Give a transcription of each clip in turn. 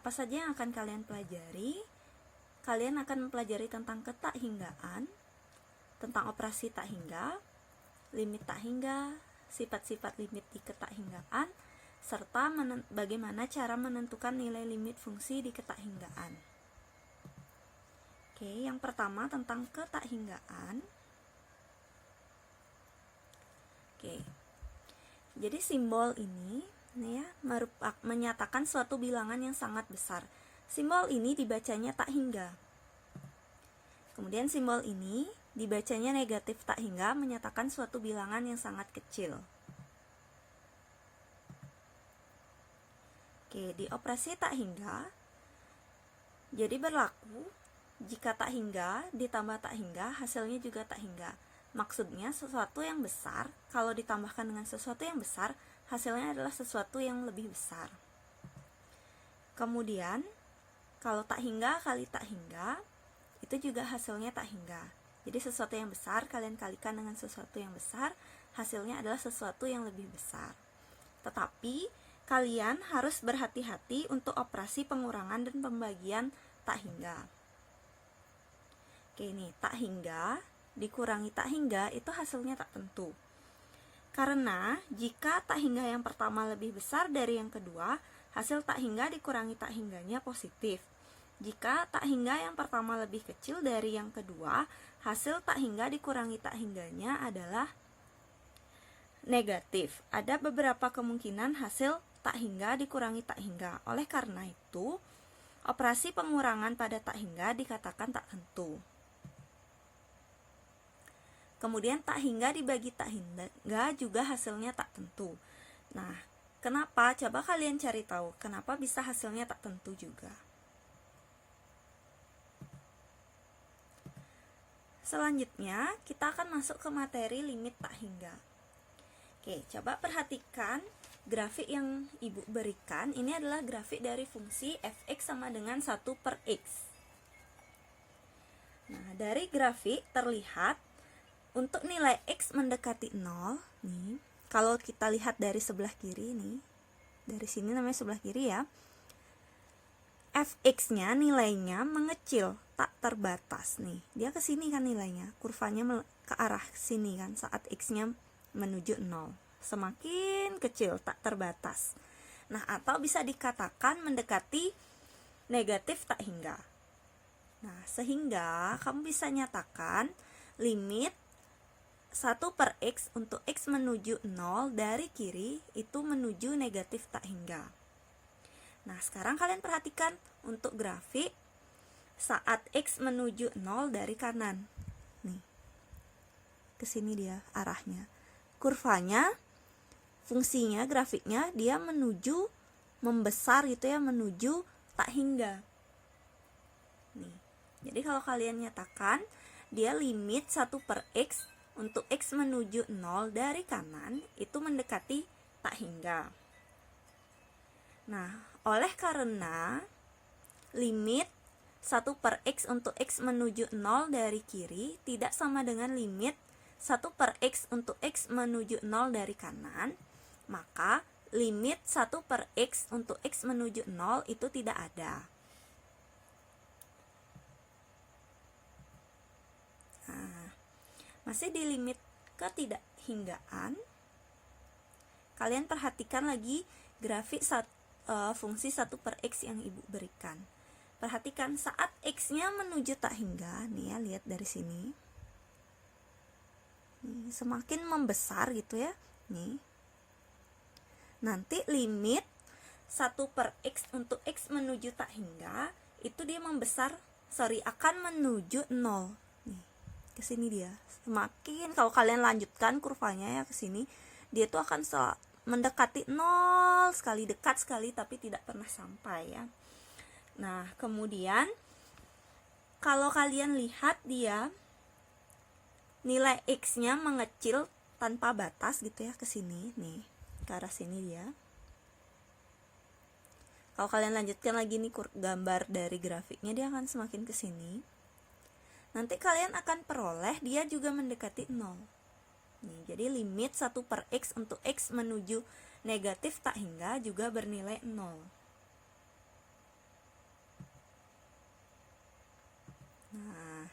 apa saja yang akan kalian pelajari? Kalian akan mempelajari tentang ketak hinggaan, tentang operasi tak hingga, limit tak hingga, sifat-sifat limit di ketak hinggaan, serta bagaimana cara menentukan nilai limit fungsi di ketak hinggaan. Oke, yang pertama tentang ketak hinggaan. Oke, jadi simbol ini ya menyatakan suatu bilangan yang sangat besar. Simbol ini dibacanya tak hingga. Kemudian simbol ini dibacanya negatif tak hingga, menyatakan suatu bilangan yang sangat kecil. Oke, di operasi tak hingga, jadi berlaku jika tak hingga ditambah tak hingga, hasilnya juga tak hingga. Maksudnya sesuatu yang besar, kalau ditambahkan dengan sesuatu yang besar, hasilnya adalah sesuatu yang lebih besar. Kemudian, kalau tak hingga kali tak hingga, itu juga hasilnya tak hingga. Jadi sesuatu yang besar kalian kalikan dengan sesuatu yang besar, hasilnya adalah sesuatu yang lebih besar. Tetapi kalian harus berhati-hati untuk operasi pengurangan dan pembagian tak hingga. Oke, ini tak hingga dikurangi tak hingga itu hasilnya tak tentu. Karena jika tak hingga yang pertama lebih besar dari yang kedua, hasil tak hingga dikurangi tak hingganya positif. Jika tak hingga yang pertama lebih kecil dari yang kedua, hasil tak hingga dikurangi tak hingganya adalah negatif. Ada beberapa kemungkinan hasil tak hingga dikurangi tak hingga. Oleh karena itu, operasi pengurangan pada tak hingga dikatakan tak tentu. Kemudian tak hingga dibagi tak hingga juga hasilnya tak tentu. Nah, kenapa? Coba kalian cari tahu kenapa bisa hasilnya tak tentu juga. Selanjutnya, kita akan masuk ke materi limit tak hingga. Oke, coba perhatikan grafik yang Ibu berikan. Ini adalah grafik dari fungsi fx sama dengan 1 per x. Nah, dari grafik terlihat untuk nilai x mendekati 0, nih, kalau kita lihat dari sebelah kiri nih, dari sini namanya sebelah kiri ya, fx-nya nilainya mengecil, tak terbatas nih. Dia ke sini kan nilainya, kurvanya ke arah sini kan saat x-nya menuju 0. Semakin kecil, tak terbatas. Nah, atau bisa dikatakan mendekati negatif tak hingga. Nah, sehingga kamu bisa nyatakan limit 1 per x untuk x menuju 0 dari kiri itu menuju negatif tak hingga. Nah, sekarang kalian perhatikan untuk grafik saat x menuju 0 dari kanan. Nih, ke sini dia arahnya. Kurvanya, fungsinya, grafiknya dia menuju membesar gitu ya, menuju tak hingga. Nih, jadi kalau kalian nyatakan dia limit 1 per x untuk x menuju 0 dari kanan itu mendekati tak hingga. Nah, oleh karena limit 1 per x untuk x menuju 0 dari kiri tidak sama dengan limit 1 per x untuk x menuju 0 dari kanan, maka limit 1 per x untuk x menuju 0 itu tidak ada. Nah, masih di limit ketidakhinggaan, kalian perhatikan lagi grafik fungsi 1 per x yang Ibu berikan. Perhatikan saat x-nya menuju tak hingga, nih ya, lihat dari sini. Nih, semakin membesar gitu ya. Nih. Nanti limit 1 per x untuk x menuju tak hingga, itu dia akan menuju 0. Nih, ke sini dia. Semakin kalau kalian lanjutkan kurvanya ya ke sini, dia tuh akan mendekati 0 sekali, dekat sekali tapi tidak pernah sampai ya. Nah, kemudian kalau kalian lihat dia nilai x-nya mengecil tanpa batas gitu ya ke sini nih, ke arah sini dia. Kalau kalian lanjutkan lagi nih gambar dari grafiknya, dia akan semakin ke sini. Nanti kalian akan peroleh dia juga mendekati 0. Nih, jadi limit 1 per x untuk x menuju negatif tak hingga juga bernilai 0. Nah,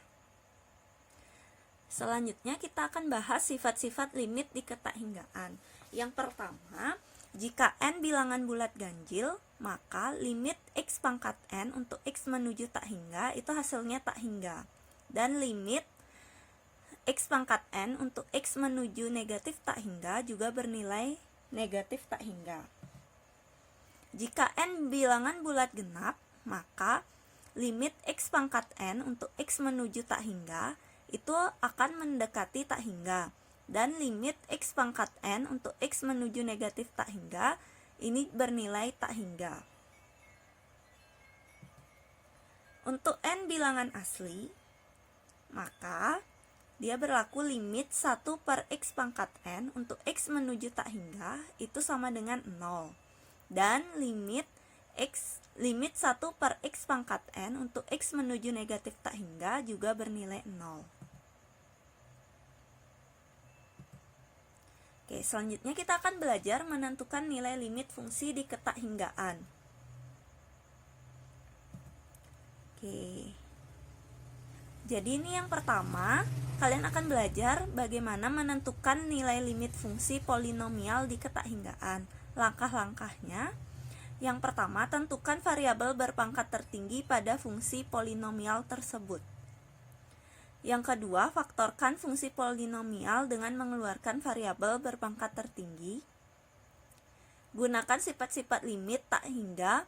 selanjutnya kita akan bahas sifat-sifat limit di ketakhinggaan. Yang pertama, jika n bilangan bulat ganjil, maka limit x pangkat n untuk x menuju tak hingga itu hasilnya tak hingga. Dan limit x pangkat n untuk x menuju negatif tak hingga juga bernilai negatif tak hingga. Jika n bilangan bulat genap, maka limit x pangkat n untuk x menuju tak hingga itu akan mendekati tak hingga. Dan limit x pangkat n untuk x menuju negatif tak hingga ini bernilai tak hingga. Untuk n bilangan asli, maka dia berlaku limit 1 per x pangkat n untuk x menuju tak hingga itu sama dengan 0. Dan limit 1 per x pangkat n untuk x menuju negatif tak hingga juga bernilai 0. Oke, selanjutnya kita akan belajar menentukan nilai limit fungsi di ketakhinggaan. Oke. Jadi ini yang pertama, kalian akan belajar bagaimana menentukan nilai limit fungsi polinomial di ketakhinggaan. Langkah-langkahnya, yang pertama, tentukan variabel berpangkat tertinggi pada fungsi polinomial tersebut. Yang kedua, faktorkan fungsi polinomial dengan mengeluarkan variabel berpangkat tertinggi. Gunakan sifat-sifat limit tak hingga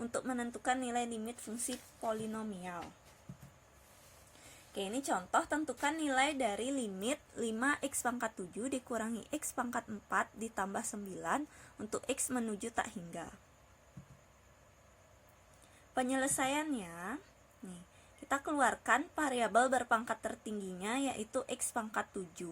untuk menentukan nilai limit fungsi polinomial. Oke, ini contoh, tentukan nilai dari limit 5x pangkat 7 dikurangi x pangkat 4 ditambah 9 untuk x menuju tak hingga. Penyelesaiannya, nih, kita keluarkan variabel berpangkat tertingginya yaitu x pangkat 7.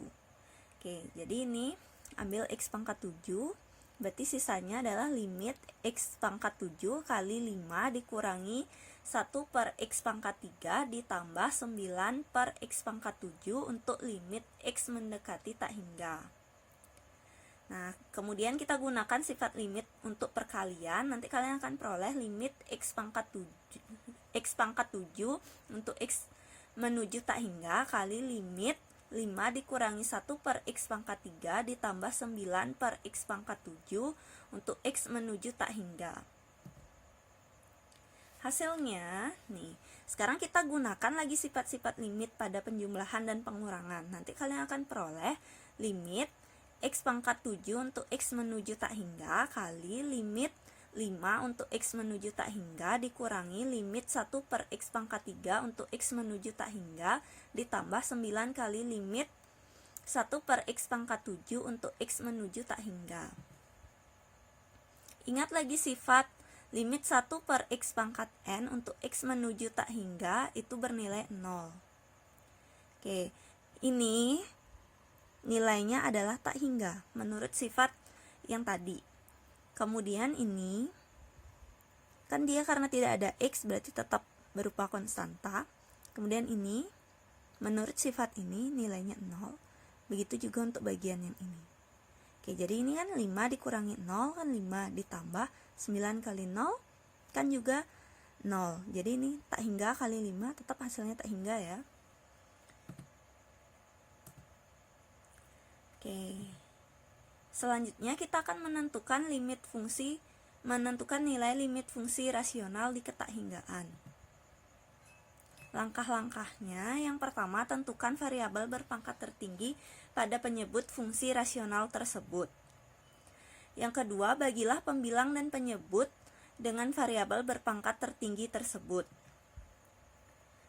Oke, jadi ini ambil x pangkat 7, berarti sisanya adalah limit x pangkat 7 kali 5 dikurangi 1 per x pangkat 3 ditambah 9 per x pangkat 7 untuk limit x mendekati tak hingga. Nah, kemudian kita gunakan sifat limit untuk perkalian. Nanti kalian akan peroleh limit x pangkat 7 untuk x menuju tak hingga kali limit 5 dikurangi 1 per x pangkat 3 ditambah 9 per x pangkat 7 untuk x menuju tak hingga. Hasilnya, nih, sekarang kita gunakan lagi sifat-sifat limit pada penjumlahan dan pengurangan. Nanti kalian akan peroleh limit x pangkat 7 untuk x menuju tak hingga kali limit 5 untuk x menuju tak hingga dikurangi limit 1 per x pangkat 3 untuk x menuju tak hingga ditambah 9 kali limit 1 per x pangkat 7 untuk x menuju tak hingga. Ingat lagi sifat limit 1 per x pangkat n untuk x menuju tak hingga itu bernilai 0. Oke, ini nilainya adalah tak hingga menurut sifat yang tadi. Kemudian ini kan dia karena tidak ada x berarti tetap berupa konstanta. Kemudian ini menurut sifat ini nilainya 0. Begitu juga untuk bagian yang ini. Oke, jadi ini kan 5 dikurangi 0 kan 5 ditambah 9 kali 0 kan juga 0. Jadi ini tak hingga kali 5 tetap hasilnya tak hingga ya. Oke. Selanjutnya kita akan menentukan nilai limit fungsi rasional di ketakhinggaan. Langkah-langkahnya, yang pertama, tentukan variabel berpangkat tertinggi pada penyebut fungsi rasional tersebut. Yang kedua, bagilah pembilang dan penyebut dengan variabel berpangkat tertinggi tersebut.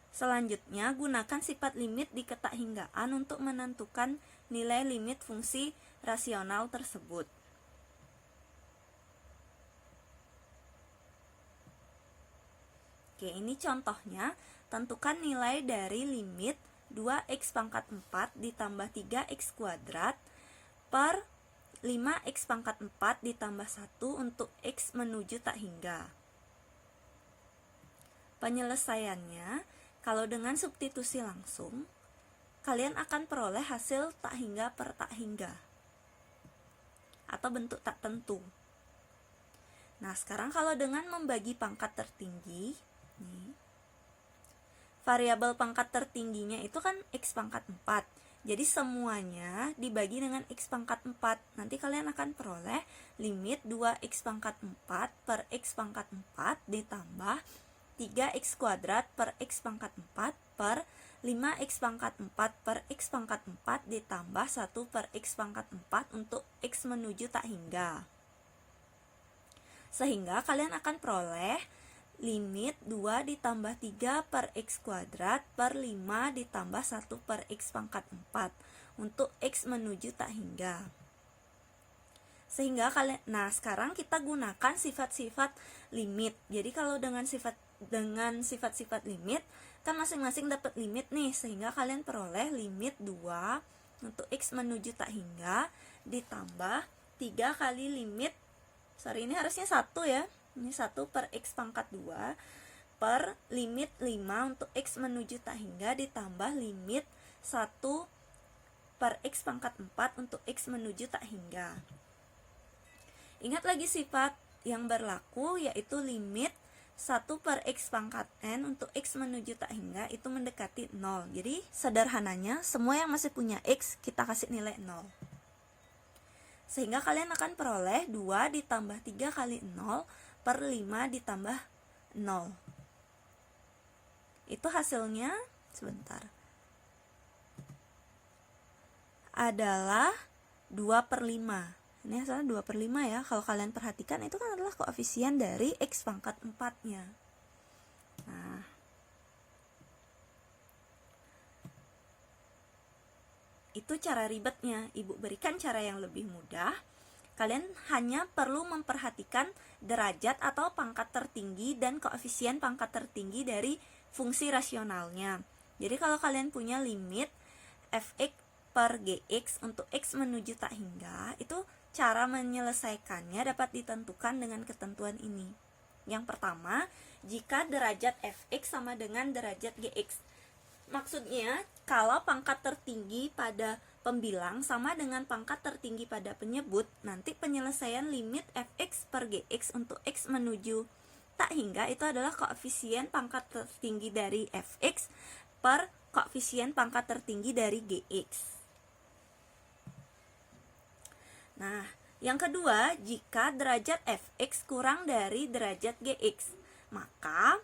Selanjutnya, gunakan sifat limit di ketakhinggaan untuk menentukan nilai limit fungsi rasional tersebut. Oke, ini contohnya. Tentukan nilai dari limit 2x pangkat 4 ditambah 3x kuadrat per 5x pangkat 4 ditambah 1 untuk x menuju tak hingga. Penyelesaiannya, kalau dengan substitusi langsung, kalian akan peroleh hasil tak hingga per tak hingga atau bentuk tak tentu. Nah, sekarang kalau dengan membagi pangkat tertinggi, nih, variabel pangkat tertingginya itu kan X pangkat 4. Jadi semuanya dibagi dengan X pangkat 4. Nanti kalian akan peroleh limit 2X pangkat 4 per X pangkat 4 ditambah 3X kuadrat per X pangkat 4 per 5X pangkat 4 per X pangkat 4 ditambah 1 per X pangkat 4 untuk X menuju tak hingga. Sehingga kalian akan peroleh limit 2 ditambah 3 per X kuadrat per 5 ditambah 1 per X pangkat 4 untuk X menuju tak hingga. Sehingga kalian, nah sekarang kita gunakan sifat-sifat limit. Jadi kalau dengan sifat-sifat limit kan masing-masing dapat limit nih, sehingga kalian peroleh limit 2 untuk X menuju tak hingga ditambah 3 kali limit, ini harusnya 1 ya, ini 1 per X pangkat 2 per limit 5 untuk X menuju tak hingga ditambah limit 1 per X pangkat 4 untuk X menuju tak hingga. Ingat lagi sifat yang berlaku, yaitu limit 1 per X pangkat N untuk X menuju tak hingga itu mendekati 0. Jadi sederhananya semua yang masih punya X kita kasih nilai 0. Sehingga kalian akan peroleh 2 ditambah 3 kali 0 per 5 ditambah 0. Itu hasilnya, adalah 2 per 5. Ini hasilnya 2 per 5 ya. Kalau kalian perhatikan itu kan adalah koefisien dari X pangkat 4-nya. Nah, itu cara ribetnya. Ibu berikan cara yang lebih mudah. Kalian hanya perlu memperhatikan derajat atau pangkat tertinggi dan koefisien pangkat tertinggi dari fungsi rasionalnya. Jadi kalau kalian punya limit fx per gx untuk x menuju tak hingga, itu cara menyelesaikannya dapat ditentukan dengan ketentuan ini. Yang pertama, jika derajat fx sama dengan derajat gx. Maksudnya, kalau pangkat tertinggi pada pembilang sama dengan pangkat tertinggi pada penyebut, nanti penyelesaian limit fx per gx untuk x menuju tak hingga itu adalah koefisien pangkat tertinggi dari fx per koefisien pangkat tertinggi dari gx. Nah, yang kedua, jika derajat fx kurang dari derajat gx, maka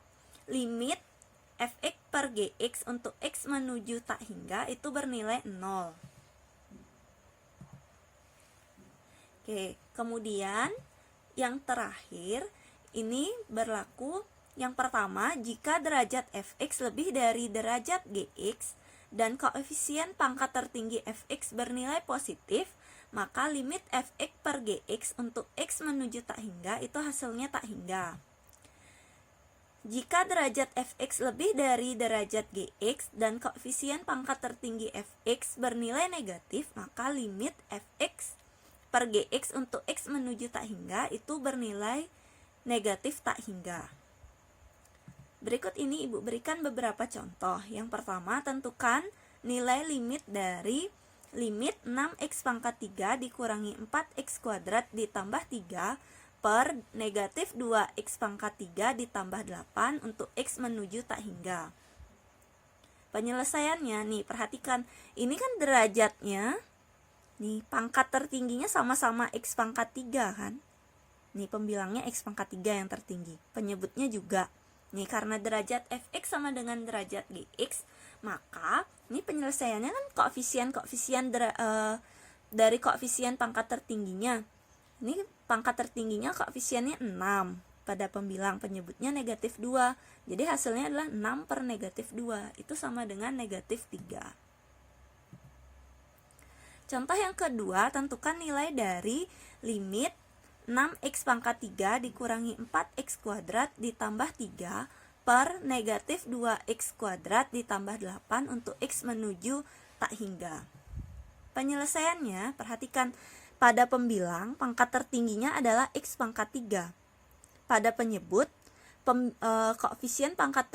limit fx per gx untuk x menuju tak hingga itu bernilai 0. Oke, kemudian yang terakhir ini berlaku yang pertama, jika derajat fx lebih dari derajat gx dan koefisien pangkat tertinggi fx bernilai positif, maka limit fx per gx untuk x menuju tak hingga itu hasilnya tak hingga. Jika derajat fx lebih dari derajat gx dan koefisien pangkat tertinggi fx bernilai negatif, maka limit fx per gx untuk x menuju tak hingga itu bernilai negatif tak hingga. Berikut ini ibu berikan beberapa contoh. Yang pertama, tentukan nilai limit dari limit 6x pangkat 3 dikurangi 4x kuadrat ditambah 3 per negatif 2x pangkat 3 ditambah 8 untuk x menuju tak hingga. Penyelesaiannya nih, perhatikan, ini kan derajatnya, nih pangkat tertingginya sama-sama x pangkat 3 kan. Nih pembilangnya x pangkat 3 yang tertinggi, penyebutnya juga. Nih karena derajat fx sama dengan derajat gx, maka ini penyelesaiannya kan koefisien dari koefisien pangkat tertingginya. Ini pangkat tertingginya koefisiennya 6 pada pembilang, penyebutnya negatif 2. Jadi hasilnya adalah 6 per negatif 2, itu sama dengan negatif 3. Contoh yang kedua, tentukan nilai dari limit 6x pangkat 3 dikurangi 4x kuadrat ditambah 3 per negatif 2x kuadrat ditambah 8 untuk x menuju tak hingga. Penyelesaiannya, perhatikan, pada pembilang pangkat tertingginya adalah x pangkat 3. Pada penyebut koefisien pangkat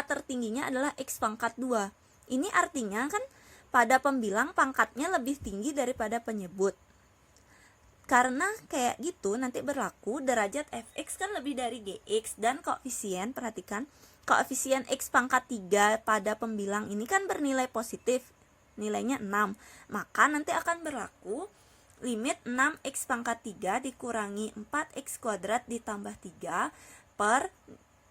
tertingginya adalah x pangkat 2. Ini artinya kan pada pembilang pangkatnya lebih tinggi daripada penyebut. Karena kayak gitu nanti berlaku derajat fx kan lebih dari gx dan koefisien, perhatikan, koefisien X pangkat 3 pada pembilang ini kan bernilai positif, nilainya 6, maka nanti akan berlaku limit 6x pangkat 3 dikurangi 4x kuadrat ditambah 3 per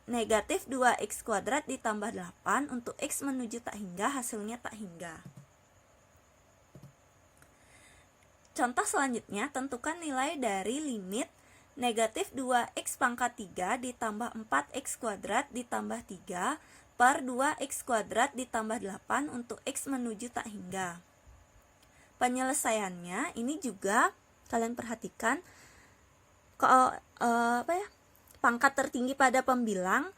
negatif 2x kuadrat ditambah 8 untuk x menuju tak hingga, hasilnya tak hingga. Contoh selanjutnya, tentukan nilai dari limit negatif 2x pangkat 3 ditambah 4x kuadrat ditambah 3 per 2x kuadrat ditambah 8 untuk x menuju tak hingga. Penyelesaiannya ini juga kalian perhatikan pangkat tertinggi pada pembilang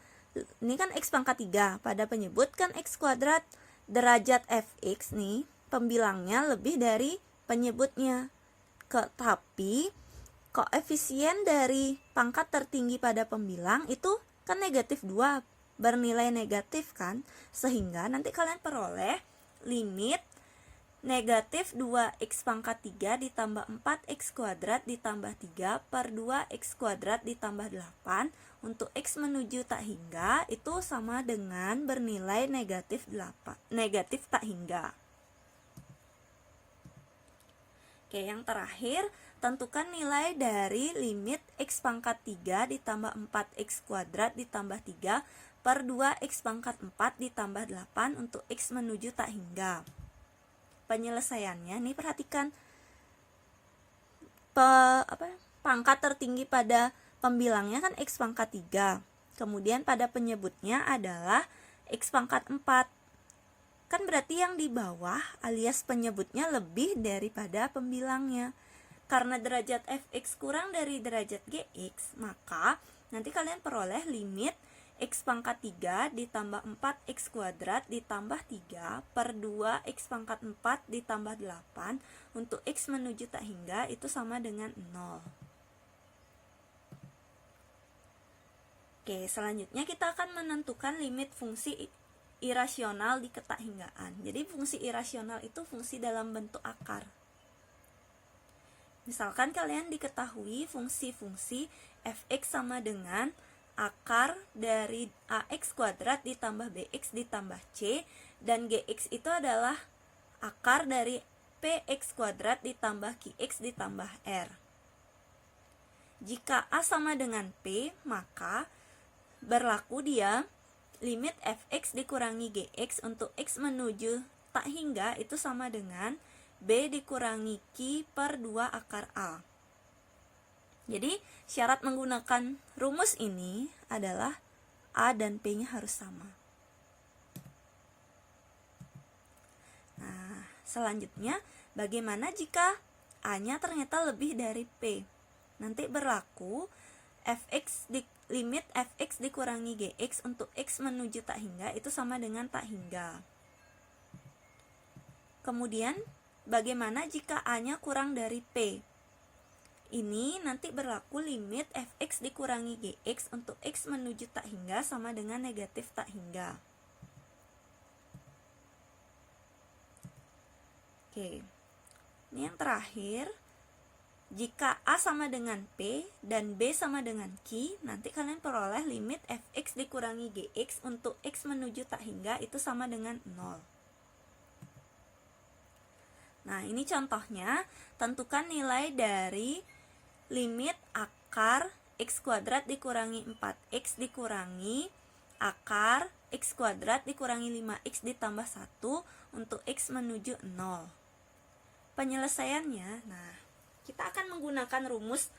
ini kan x pangkat 3, pada penyebut kan x kuadrat, derajat fx nih pembilangnya lebih dari penyebutnya. Tapi koefisien dari pangkat tertinggi pada pembilang itu kan negatif 2, bernilai negatif kan, sehingga nanti kalian peroleh limit negatif 2x pangkat 3 ditambah 4x kuadrat ditambah 3 per 2x kuadrat ditambah 8 untuk x menuju tak hingga itu sama dengan bernilai negatif tak hingga. Oke, yang terakhir, tentukan nilai dari limit x pangkat 3 ditambah 4x kuadrat ditambah 3 per 2x pangkat 4 ditambah 8 untuk x menuju tak hingga. Penyelesaiannya nih perhatikan pangkat tertinggi pada pembilangnya kan x pangkat 3, kemudian pada penyebutnya adalah x pangkat 4, kan berarti yang di bawah alias penyebutnya lebih daripada pembilangnya. Karena derajat fx kurang dari derajat gx, maka nanti kalian peroleh limit x pangkat 3 ditambah 4x kuadrat ditambah 3 per 2x pangkat 4 ditambah 8 untuk x menuju tak hingga itu sama dengan 0. Oke, selanjutnya kita akan menentukan limit fungsi irasional di ketakhinggaan. Jadi fungsi irasional itu fungsi dalam bentuk akar. Misalkan kalian diketahui fungsi-fungsi fx sama dengan akar dari ax kuadrat ditambah bx ditambah c, dan gx itu adalah akar dari px kuadrat ditambah qx ditambah r. Jika a sama dengan p, maka berlaku dia limit fx dikurangi gx untuk x menuju tak hingga itu sama dengan b dikurangi q per 2 akar a. Jadi syarat menggunakan rumus ini adalah a dan p-nya harus sama. Nah, selanjutnya bagaimana jika a-nya ternyata lebih dari p? Nanti berlaku limit fx dikurangi gx untuk x menuju tak hingga itu sama dengan tak hingga. Kemudian bagaimana jika a-nya kurang dari p? Ini nanti berlaku limit fx dikurangi gx untuk x menuju tak hingga sama dengan negatif tak hingga. Oke, ini yang terakhir. Jika a sama dengan p dan b sama dengan q, nanti kalian peroleh limit fx dikurangi gx untuk x menuju tak hingga itu sama dengan 0. Nah, ini contohnya. Tentukan nilai dari limit akar x kuadrat dikurangi 4x dikurangi akar x kuadrat dikurangi 5x ditambah 1 untuk x menuju 0. Penyelesaiannya, nah, kita akan menggunakan rumus